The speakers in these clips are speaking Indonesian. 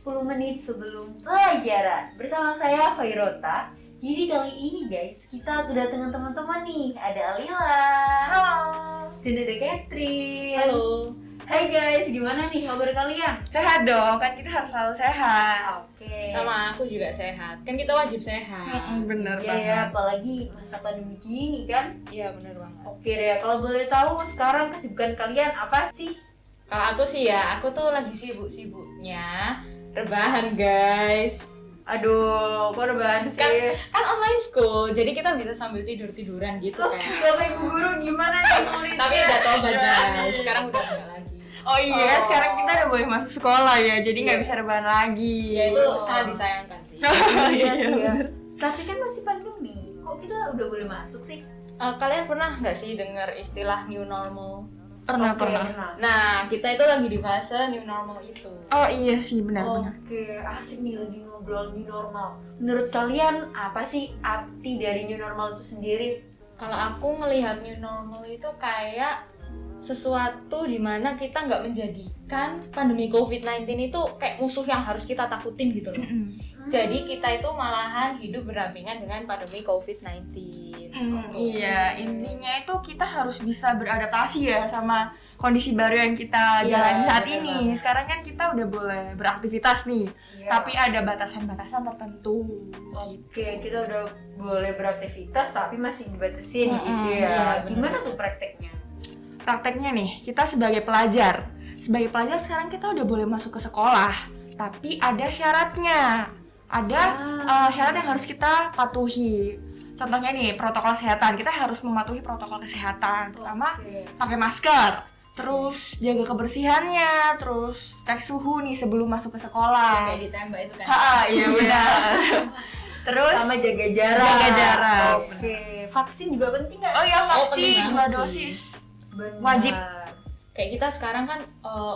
10 menit sebelum pelajaran. Bersama saya Hoirota. Jadi kali ini guys, kita kedatangan teman-teman nih. Ada Alila. Halo. Dan ada Catherine. Halo. Hai guys, gimana nih kabar kalian? Sehat dong, kan kita harus selalu sehat. Oke. Sama aku juga sehat. Kan kita wajib sehat. Bener Iya banget. ya, apalagi masa pandemi gini kan. Iya, benar banget. Oke deh, kalau boleh tahu sekarang kesibukan kalian apa sih? Kalau aku sih ya, aku tuh lagi sibuk-sibuknya rebahan, guys. Aduh, kok rebahan sih? Kan online school, jadi kita bisa sambil tidur-tiduran gitu kan. Bapak Ibu Guru gimana nih muridnya? Tapi udah tobat, guys. Sekarang udah enggak lagi. Oh iya, kan sekarang kita udah boleh masuk sekolah ya, jadi nggak Iya. bisa rebahan lagi. Ya itu sangat disayangkan sih. Iya sih ya. Tapi kan masih pandemi, kok kita udah boleh masuk sih? Kalian pernah nggak sih dengar istilah new normal? Pernah. Oke, Nah, kita itu lagi di fase new normal itu. Oh iya sih, benar-benar. Oke, asik nih lagi ngobrol new normal. Menurut kalian apa sih arti dari new normal itu sendiri? Kalau aku ngelihat new normal itu kayak sesuatu dimana kita nggak menjadikan pandemi COVID-19 itu kayak musuh yang harus kita takutin gitu loh. Jadi kita itu malahan hidup berdampingan dengan pandemi COVID-19. Iya, intinya itu kita harus bisa beradaptasi ya sama kondisi baru yang kita Iya, jalani saat benar ini. banget. Sekarang kan kita udah boleh beraktivitas nih, Iya. tapi ada batasan-batasan tertentu. Oke, kita udah boleh beraktivitas tapi masih dibatasin gitu ya. iya, benar. Gimana tuh prakteknya? Prakteknya nih, kita sebagai pelajar sekarang kita udah boleh masuk ke sekolah, tapi ada syaratnya. Ada syarat yang harus kita patuhi. Contohnya nih, protokol kesehatan. Kita harus mematuhi protokol kesehatan. Pertama, Oke. pakai masker, terus jaga kebersihannya, terus cek suhu nih sebelum masuk ke sekolah. Kayak ditembak itu kan. Iya benar. Terus Sama jaga jarak. Jaga jarak. Oke. Vaksin juga penting nggak? oh iya, penting vaksin 2 banget sih. dosis. Benar. Wajib. Kayak kita sekarang kan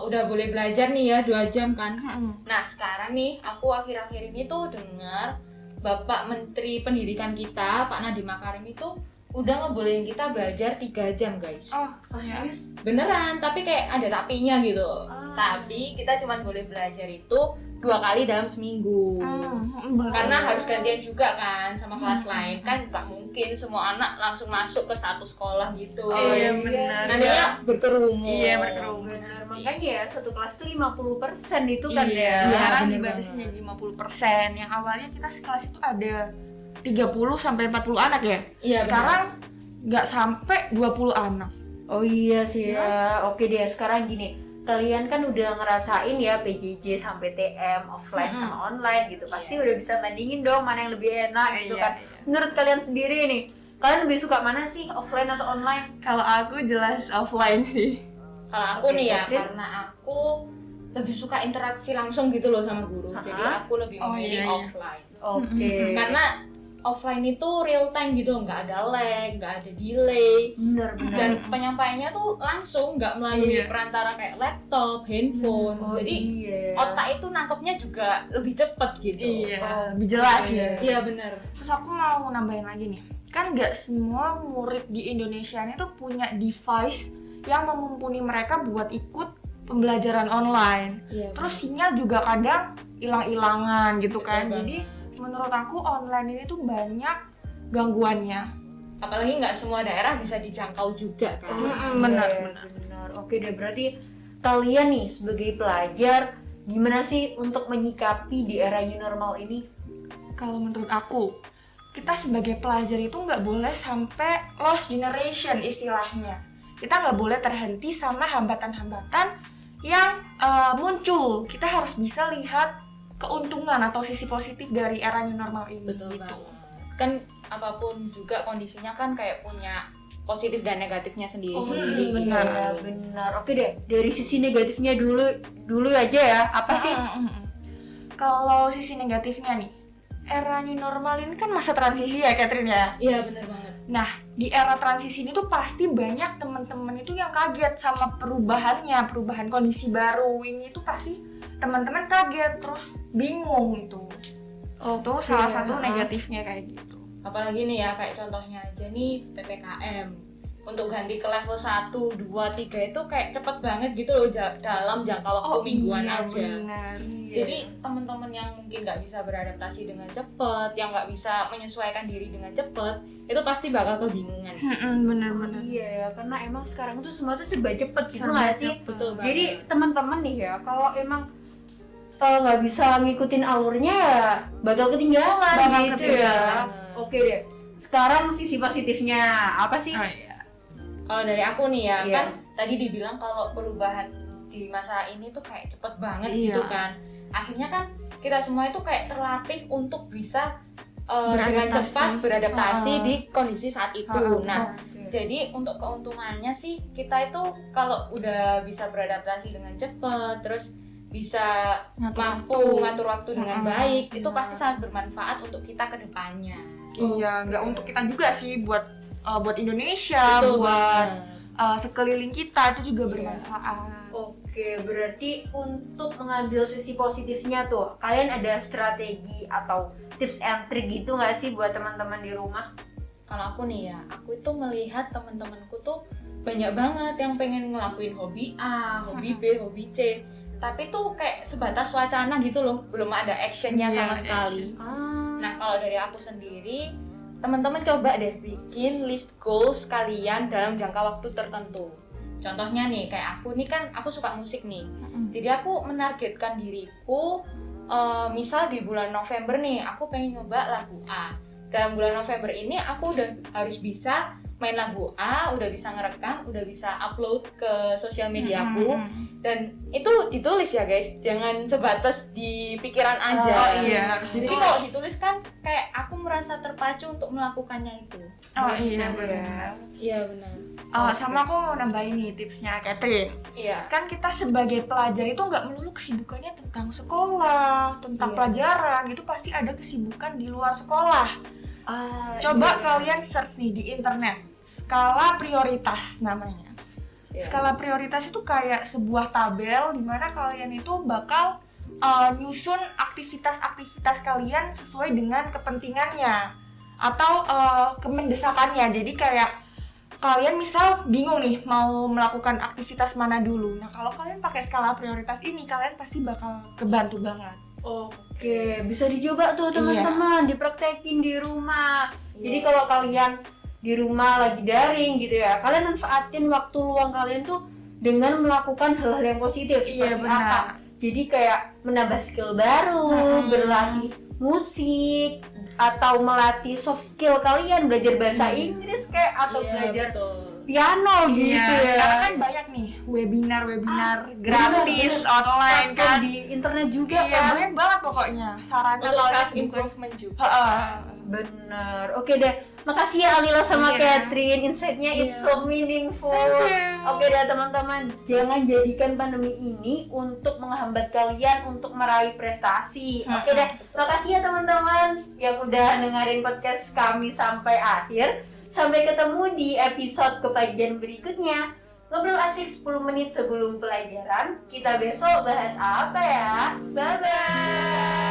udah boleh belajar nih ya 2 jam kan. Mm-mm. Nah sekarang nih aku akhir-akhir ini tuh dengar Bapak Menteri Pendidikan kita Pak Nadiem Makarim itu udah ngebolehin kita belajar 3 jam guys. Oh, Oh, serius? Beneran, tapi kayak ada tapinya gitu. Tapi kita cuma boleh belajar itu 2 kali dalam seminggu. Karena harus gantian juga kan sama kelas lain. Kan tak mungkin semua anak langsung masuk ke satu sekolah gitu. Oh, iya, benar. Nantinya berkerumun. Iya, berkerumun. Benar, makanya ya satu kelas tuh 50% itu kan Iya. ya. Sekarang bener dibatasin banget. jadi 50%. Yang awalnya kita sekelas itu ada 30 sampai 40 anak ya. Iya, Sekarang nggak sampai 20 anak. Oh iya sih ya. Oke deh, sekarang gini. Kalian kan udah ngerasain ya PJJ sampai TM, offline sama online gitu. Pasti udah bisa bandingin dong mana yang lebih enak gitu Iya, kan. iya. Menurut kalian sendiri nih, kalian lebih suka mana sih, offline atau online? Kalau aku jelas offline sih. Kalau aku Oke, nih ya, Catherine? karena aku lebih suka interaksi langsung gitu loh sama guru. Jadi aku lebih Oh, memilih iya, iya. offline. Oke. Karena offline itu real time gitu, nggak ada lag, nggak ada delay. benar-benar. Dan penyampaiannya tuh langsung, nggak melalui Iya. perantara kayak laptop, handphone. Oh Jadi iya. otak itu nangkepnya juga lebih cepet gitu. Lebih jelas ya. Iya bener. Terus aku mau nambahin lagi nih, kan nggak semua murid di Indonesia ini tuh punya device yang memumpuni mereka buat ikut pembelajaran online. Iya, Terus sinyal juga kadang hilang-hilangan gitu Betul kan. banget. Jadi menurut aku online ini tuh banyak gangguannya. apalagi nggak semua daerah bisa dijangkau juga kan. Benar. Benar. Oke deh, berarti kalian nih sebagai pelajar gimana sih untuk menyikapi di era new normal ini? Kalau menurut aku, kita sebagai pelajar itu nggak boleh sampai lost generation istilahnya. Kita nggak boleh terhenti sama hambatan-hambatan yang muncul. Kita harus bisa lihat keuntungan atau sisi positif dari era new normal ini. Betul gitu. banget. Kan apapun juga kondisinya kan kayak punya positif dan negatifnya sendiri-sendiri. benar. Iya, benar. Oke deh, dari sisi negatifnya dulu aja ya. Apa sih? Kalau sisi negatifnya nih, era new normal ini kan masa transisi ya, Catherine ya. Iya benar banget. Nah, di era transisi ini tuh pasti banyak teman-teman itu yang kaget sama perubahan kondisi baru ini tuh pasti teman-teman kaget terus bingung itu. Tuh salah satu negatifnya kayak gitu. Apalagi nih ya kayak contohnya aja nih PPKM. untuk ganti ke level 1, 2, 3 itu kayak cepet banget gitu loh dalam jangka waktu mingguan aja. Benar. Jadi teman-teman yang mungkin nggak bisa beradaptasi dengan cepet, yang nggak bisa menyesuaikan diri dengan cepet, itu pasti bakal kebingungan sih. Benar-benar. Iya ya, karena emang sekarang tuh semua tuh serba cepet gitu Serba nggak sih? Betul banget. Jadi teman-teman nih ya, kalau emang nggak bisa ngikutin alurnya ya bakal ketinggalan gitu ya. Oke deh. Sekarang sisi positifnya apa sih? Oh iya. Kalau dari aku nih ya, Iya. kan tadi dibilang kalau perubahan di masa ini tuh kayak cepet banget Iya. gitu kan. Akhirnya kan kita semua itu kayak terlatih untuk bisa dengan Beradaptasi. cepat beradaptasi di kondisi saat itu. Nah, Oke. jadi untuk keuntungannya sih kita itu kalau udah bisa beradaptasi dengan cepat, terus bisa mampu ngatur waktu dengan baik, itu pasti sangat bermanfaat untuk kita ke depannya. Iya, nggak untuk kita juga sih, buat Indonesia, Betul buat banget. sekeliling kita itu juga bermanfaat. Oke, berarti untuk mengambil sisi positifnya tuh, kalian ada strategi atau tips and trick gitu nggak sih buat teman-teman di rumah? Kalau aku nih ya, aku itu melihat teman-temanku tuh banyak banget yang pengen ngelakuin hobi A, hobi B, hobi C, tapi tuh kayak sebatas wacana gitu loh, belum ada actionnya Iya, sama ada sekali. Ah, Nah, kalau dari aku sendiri, teman-teman coba deh bikin list goals kalian dalam jangka waktu tertentu. Contohnya nih, kayak aku nih kan, aku suka musik nih. Jadi aku menargetkan diriku, misal di bulan November nih, aku pengen nyoba lagu A. Dalam bulan November ini aku udah harus bisa main lagu A, udah bisa ngerekam, udah bisa upload ke sosial mediaku. Dan itu ditulis ya guys, jangan sebatas di pikiran aja. Oh iya, harus Jadi ditulis. kalau ditulis kan kayak aku merasa terpacu untuk melakukannya itu. Oh iya, benar. benar. Iya benar. Sama aku mau nambahin nih tipsnya Catherine. Iya. Kan kita sebagai pelajar itu nggak melulu kesibukannya tentang sekolah, tentang Iya. pelajaran, itu pasti ada kesibukan di luar sekolah. Coba kalian search nih di internet, skala prioritas namanya. Iya. Skala prioritas itu kayak sebuah tabel di mana kalian itu bakal nyusun aktivitas-aktivitas kalian sesuai dengan kepentingannya atau kemendesakannya. Jadi kayak kalian misal bingung nih mau melakukan aktivitas mana dulu. Nah, kalau kalian pakai skala prioritas ini, kalian pasti bakal kebantu banget. Oke, bisa dicoba tuh teman-teman, dipraktekin di rumah. Jadi kalau kalian di rumah lagi daring gitu ya, kalian manfaatin waktu luang kalian tuh dengan melakukan hal-hal yang positif. Iya, Seperti benar. apa? Jadi kayak menambah skill baru, berlatih musik, atau melatih soft skill kalian, belajar bahasa Inggris kayak atau belajar piano gitu ya. Sekarang kan banyak nih webinar gratis online Platform kan. di internet juga Iya, kan. banyak banget pokoknya sarana Untuk kalian self bukan. improvement juga. Bener. Oke deh. Makasih ya Alila sama Iya. Catherine. Insight-nya it's so meaningful. Oke deh teman-teman. Jangan jadikan pandemi ini untuk menghambat kalian untuk meraih prestasi. Oke deh. Makasih ya teman-teman yang udah dengerin podcast kami sampai akhir. Sampai ketemu di episode kebagian berikutnya. Ngobrol asik 10 menit sebelum pelajaran. Kita besok bahas apa ya? Bye-bye.